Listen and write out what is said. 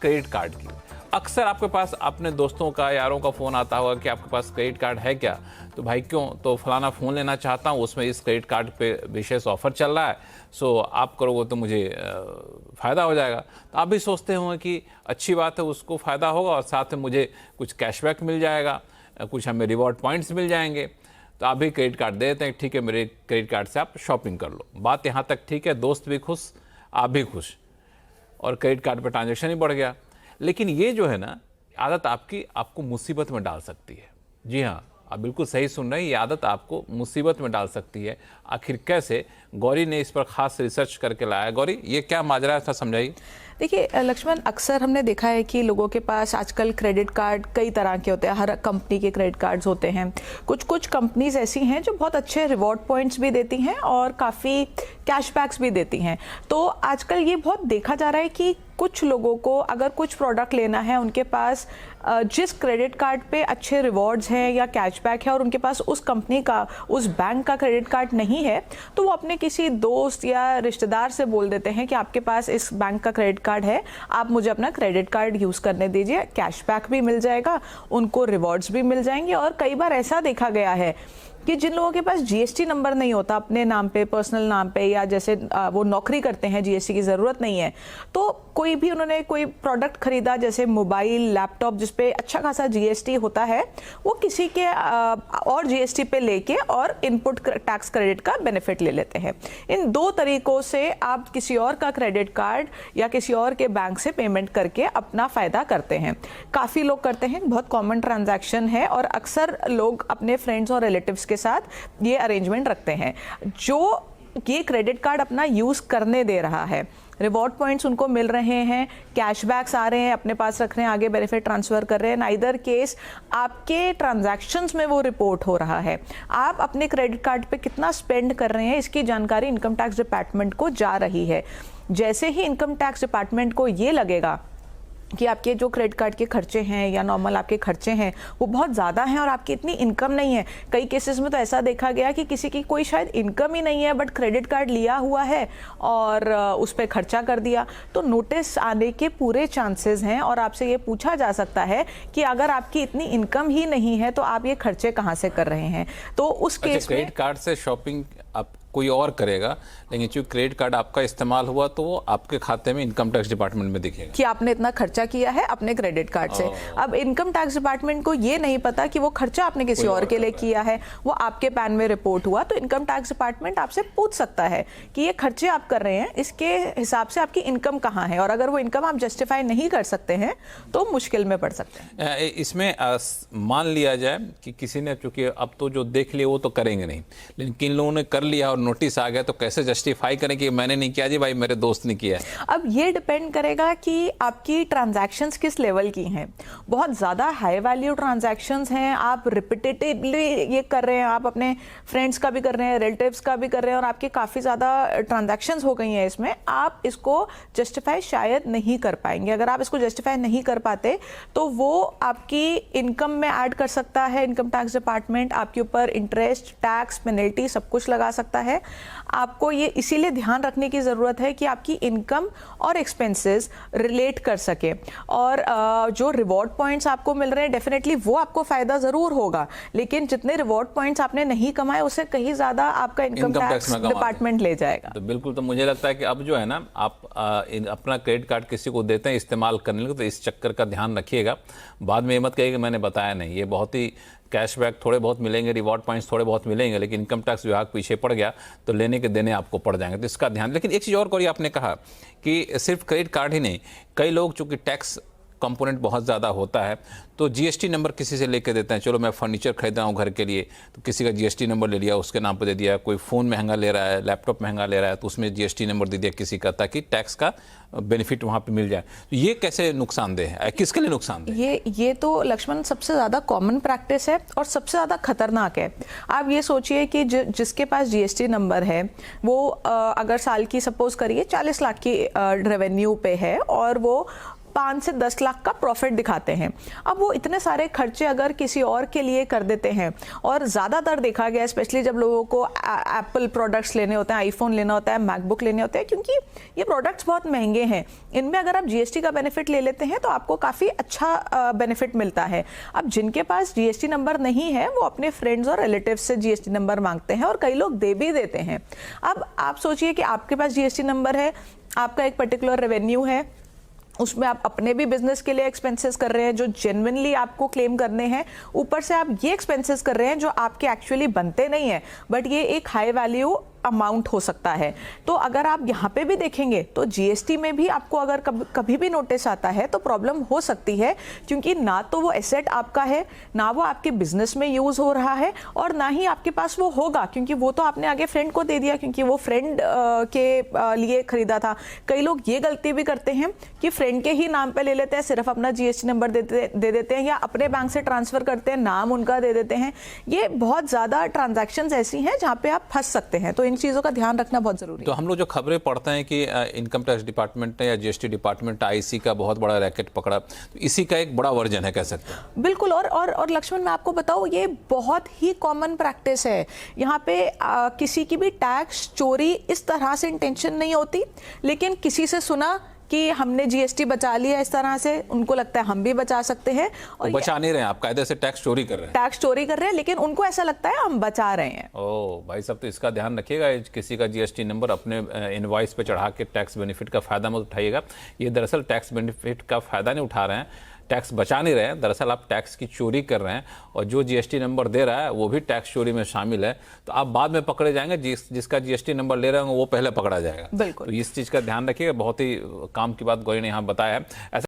Credit card की। अक्सर आपके पास अपने दोस्तों का, यारों का फ़ोन आता होगा कि आपके पास क्रेडिट कार्ड है क्या? तो भाई क्यों? तो फलाना फ़ोन लेना चाहता हूँ, उसमें इस क्रेडिट कार्ड पे विशेष ऑफर चल रहा है, सो आप करोगे तो मुझे फ़ायदा हो जाएगा। तो आप भी सोचते होंगे कि अच्छी बात है, उसको फ़ायदा होगा और साथ में मुझे कुछ कैशबैक मिल जाएगा, कुछ हमें रिवॉर्ड पॉइंट्स मिल जाएंगे। तो आप भी क्रेडिट कार्ड दे देते हैं, ठीक है मेरे क्रेडिट कार्ड से आप शॉपिंग कर लो। बात यहाँ तक ठीक है, दोस्त भी खुश, आप भी खुश, और क्रेडिट कार्ड पे ट्रांजैक्शन ही बढ़ गया। लेकिन ये जो है ना आदत आपको मुसीबत में डाल सकती है। जी हाँ, आप बिल्कुल सही सुन रहे हैं, ये आदत आपको मुसीबत में डाल सकती है। आखिर कैसे? गौरी ने इस पर खास रिसर्च करके लाया। गौरी, ये क्या माजरा है, था समझाइए। देखिए लक्ष्मण, अक्सर हमने देखा है कि लोगों के पास आजकल क्रेडिट कार्ड कई तरह के होते हैं, हर कंपनी के क्रेडिट कार्ड्स होते हैं। कुछ कंपनीज ऐसी हैं जो बहुत अच्छे रिवॉर्ड पॉइंट्स भी देती हैं और काफ़ी कैशबैक्स भी देती हैं। तो आजकल ये बहुत देखा जा रहा है कि कुछ लोगों को अगर कुछ प्रोडक्ट लेना है, उनके पास जिस क्रेडिट कार्ड पे अच्छे रिवॉर्ड्स हैं या कैशबैक है और उनके पास उस कंपनी का, उस बैंक का क्रेडिट कार्ड नहीं है, तो वो अपने किसी दोस्त या रिश्तेदार से बोल देते हैं कि आपके पास इस बैंक का क्रेडिट कार्ड है, आप मुझे अपना क्रेडिट कार्ड यूज़ करने दीजिए, कैशबैक भी मिल जाएगा, उनको रिवॉर्ड्स भी मिल जाएंगे। और कई बार ऐसा देखा गया है कि जिन लोगों के पास जीएसटी नंबर नहीं होता अपने नाम पे, पर्सनल नाम पे, या जैसे वो नौकरी करते हैं, जीएसटी की ज़रूरत नहीं है, तो कोई भी उन्होंने कोई प्रोडक्ट खरीदा जैसे मोबाइल, लैपटॉप जिस पे अच्छा खासा जीएसटी होता है, वो किसी के और जीएसटी पे लेके और इनपुट टैक्स क्रेडिट का बेनिफिट ले लेते हैं। इन दो तरीकों से आप किसी और का क्रेडिट कार्ड या किसी और के बैंक से पेमेंट करके अपना फ़ायदा करते हैं। काफ़ी लोग करते हैं, बहुत कॉमन ट्रांजैक्शन है और अक्सर लोग अपने फ्रेंड्स और रिलेटिव्स के साथ ये अरेंजमेंट रखते हैं। जो ये क्रेडिट कार्ड अपना यूज़ करने दे रहा है, रिवॉर्ड पॉइंट्स उनको मिल रहे हैं, कैशबैक्स आ रहे हैं, अपने पास रख रहे हैं, आगे बेनिफिट ट्रांसफ़र कर रहे हैं, नाइदर केस आपके ट्रांजैक्शंस में वो रिपोर्ट हो रहा है। आप अपने क्रेडिट कार्ड पे कितना स्पेंड कर रहे हैं, इसकी जानकारी इनकम टैक्स डिपार्टमेंट को जा रही है। जैसे ही इनकम टैक्स डिपार्टमेंट को ये लगेगा कि आपके जो क्रेडिट कार्ड के खर्चे हैं या नॉर्मल आपके खर्चे हैं वो बहुत ज़्यादा हैं और आपकी इतनी इनकम नहीं है, कई केसेस में तो ऐसा देखा गया कि किसी की कोई शायद इनकम ही नहीं है बट क्रेडिट कार्ड लिया हुआ है और उस पर खर्चा कर दिया, तो नोटिस आने के पूरे चांसेस हैं। और आपसे ये पूछा जा सकता है कि अगर आपकी इतनी इनकम ही नहीं है तो आप ये खर्चे कहाँ से कर रहे हैं। तो उस केस में क्रेडिट कार्ड से शॉपिंग आप कोई और करेगा, लेकिन चूंकि क्रेडिट कार्ड आपका इस्तेमाल हुआ तो वो आपके खाते में इनकम टैक्स डिपार्टमेंट में दिखेगा कि आपने इतना खर्चा किया है अपने क्रेडिट कार्ड से। अब इनकम टैक्स डिपार्टमेंट को ये नहीं पता कि वो खर्चा आपने किसी और के लिए किया है, वो आपके पैन में रिपोर्ट हुआ, तो इनकम टैक्स डिपार्टमेंट आपसे पूछ सकता है कि ये खर्चे आप कर रहे हैं, इसके हिसाब से आपकी इनकम कहाँ है, और अगर वो इनकम आप जस्टिफाई नहीं कर सकते हैं तो मुश्किल में पड़ सकते हैं। इसमें मान लिया जाए कि किसी ने, चूंकि अब तो जो देख लिया वो तो करेंगे नहीं, लेकिन किन लोगों ने कर लिया और नोटिस आ गया तो कैसे जस्टिफाई करें कि मैंने नहीं किया जी, भाई मेरे दोस्त ने किया है। अब ये डिपेंड करेगा कि आपकी ट्रांजैक्शंस किस लेवल की हैं। बहुत ज़्यादा हाई वैल्यू ट्रांजैक्शंस हैं, आप रिपीटेटिवली ये कर रहे हैं, आप अपने फ्रेंड्स का भी कर रहे हैं, रिलेटिव्स का भी कर रहे हैं और आपकी काफ़ी ज़्यादा ट्रांजैक्शंस हो गई हैं इसमें, आप इसको जस्टिफाई शायद नहीं कर पाएंगे। अगर आप इसको जस्टिफाई नहीं कर पाते तो वो आपकी इनकम में ऐड कर सकता है इनकम टैक्स डिपार्टमेंट, आपके ऊपर इंटरेस्ट, टैक्स, पेनल्टी सब कुछ लगा सकता है। आपको ये इसीलिए ध्यान रखने की ज़रूरत है कि आपकी इनकम और एक्सपेंसेस रिलेट कर सके, और जो रिवॉर्ड पॉइंट्स आपको मिल रहे हैं डेफिनेटली वो आपको फ़ायदा ज़रूर होगा, लेकिन जितने रिवॉर्ड पॉइंट्स आपने नहीं कमाए उससे कहीं ज़्यादा आपका इनकम टैक्स डिपार्टमेंट ले जाएगा। तो बिल्कुल, तो मुझे लगता है कि अब जो है ना, आप अपना क्रेडिट कार्ड किसी को देते हैं इस्तेमाल करने लगे तो इस चक्कर का ध्यान रखिएगा। बाद में ये मत कहिए कि मैंने बताया नहीं। ये बहुत ही कैशबैक थोड़े बहुत मिलेंगे, रिवॉर्ड पॉइंट्स थोड़े बहुत मिलेंगे, लेकिन इनकम टैक्स विभाग पीछे पड़ गया तो लेने के देने आपको पड़ जाएंगे, तो इसका ध्यान। लेकिन एक चीज़ और करिए, आपने कहा कि सिर्फ क्रेडिट कार्ड ही नहीं, कई लोग चूंकि टैक्स कंपोनेंट बहुत ज़्यादा होता है तो जीएसटी नंबर किसी से लेके देते हैं। चलो मैं फर्नीचर खरीद रहा हूँ घर के लिए, तो किसी का जीएसटी नंबर ले लिया, उसके नाम पे दे दिया। कोई फ़ोन महंगा ले रहा है, लैपटॉप महंगा ले रहा है, तो उसमें जीएसटी नंबर दे दिया किसी का, ताकि टैक्स का बेनिफिट वहाँ पे मिल जाए। तो ये कैसे नुकसानदेह है, किसके लिए नुकसानदेह? ये तो लक्ष्मण सबसे ज़्यादा कॉमन प्रैक्टिस है और सबसे ज़्यादा खतरनाक है। आप ये सोचिए कि जिसके पास जीएसटी नंबर है वो अगर साल की सपोज करिए 40 लाख की रेवेन्यू पे है और वो 5 से 10 लाख का प्रॉफिट दिखाते हैं। अब वो इतने सारे खर्चे अगर किसी और के लिए कर देते हैं, और ज़्यादातर देखा गया स्पेशली जब लोगों को एप्पल प्रोडक्ट्स लेने होते हैं, आईफोन लेना होता है, मैकबुक लेने होते हैं, क्योंकि ये प्रोडक्ट्स बहुत महंगे हैं, इनमें अगर आप जीएसटी का बेनिफिट ले लेते हैं तो आपको काफ़ी अच्छा बेनिफिट मिलता है। अब जिनके पास जीएसटी नंबर नहीं है वो अपने फ्रेंड्स और रिलेटिव्स से जीएसटी नंबर मांगते हैं, और कई लोग दे भी देते हैं। अब आप सोचिए कि आपके पास जीएसटी नंबर है, आपका एक पर्टिकुलर रेवेन्यू है, उसमें आप अपने भी बिजनेस के लिए एक्सपेंसेस कर रहे हैं जो जेन्युइनली आपको क्लेम करने हैं, ऊपर से आप ये एक्सपेंसेस कर रहे हैं जो आपके एक्चुअली बनते नहीं है, बट ये एक हाई वैल्यू अमाउंट हो सकता है। तो अगर आप यहाँ पे भी देखेंगे तो जीएसटी में भी आपको अगर कभी भी नोटिस आता है तो प्रॉब्लम हो सकती है, क्योंकि ना तो वो एसेट आपका है, ना वो आपके बिजनेस में यूज हो रहा है, और ना ही आपके पास वो होगा, क्योंकि वो तो आपने आगे फ्रेंड को दे दिया, क्योंकि वो फ्रेंड के लिए खरीदा था। कई लोग ये गलती भी करते हैं कि फ्रेंड के ही नाम पे ले लेते हैं, सिर्फ अपना जीएसटी नंबर दे देते हैं, या अपने बैंक से ट्रांसफर करते हैं, नाम उनका दे देते हैं। ये बहुत ज्यादा ट्रांजैक्शंस ऐसी हैं जहाँ पे आप फंस सकते हैं, तो इन चीज़ों का ध्यान रखना बहुत जरूरी है। तो हम लोग जो खबरें पढ़ते हैं कि इनकम टैक्स डिपार्टमेंट ने या जीएसटी डिपार्टमेंट आईसी का बहुत बड़ा रैकेट पकड़ा, तो इसी का एक बड़ा वर्जन है, कह सकते हैं। बिल्कुल, और लक्ष्मण, मैं आपको बताऊं, ये बहुत ही कॉमन प्रैक्टिस है। यहाँ पे किसी की भी टैक्स चोरी इस तरह से इंटेंशन नहीं होती, लेकिन किसी से सुना कि हमने जीएसटी बचा लिया इस तरह से, उनको लगता है हम भी बचा सकते हैं, और बचा नहीं रहे हैं, आप कायदे से टैक्स चोरी कर रहे हैं। टैक्स चोरी कर रहे हैं, लेकिन उनको ऐसा लगता है हम बचा रहे हैं। ओ भाई साहब, तो इसका ध्यान रखिएगा, किसी का जीएसटी नंबर अपने इनवॉइस पे चढ़ा के टैक्स बेनिफिट का फायदा मत उठाइएगा। ये दरअसल टैक्स बेनिफिट का फायदा नहीं उठा रहे हैं, टैक्स बचा नहीं रहे हैं, दरअसल आप टैक्स की चोरी कर रहे हैं, और जो जीएसटी नंबर दे रहा है वो भी टैक्स चोरी में शामिल है। तो आप बाद में पकड़े जाएंगे, जिसका जीएसटी नंबर ले रहे होंगे वो पहले पकड़ा जाएगा। बिल्कुल, तो इस चीज़ का ध्यान रखिएगा। बहुत ही काम की बात गौरी ने यहाँ बताया है।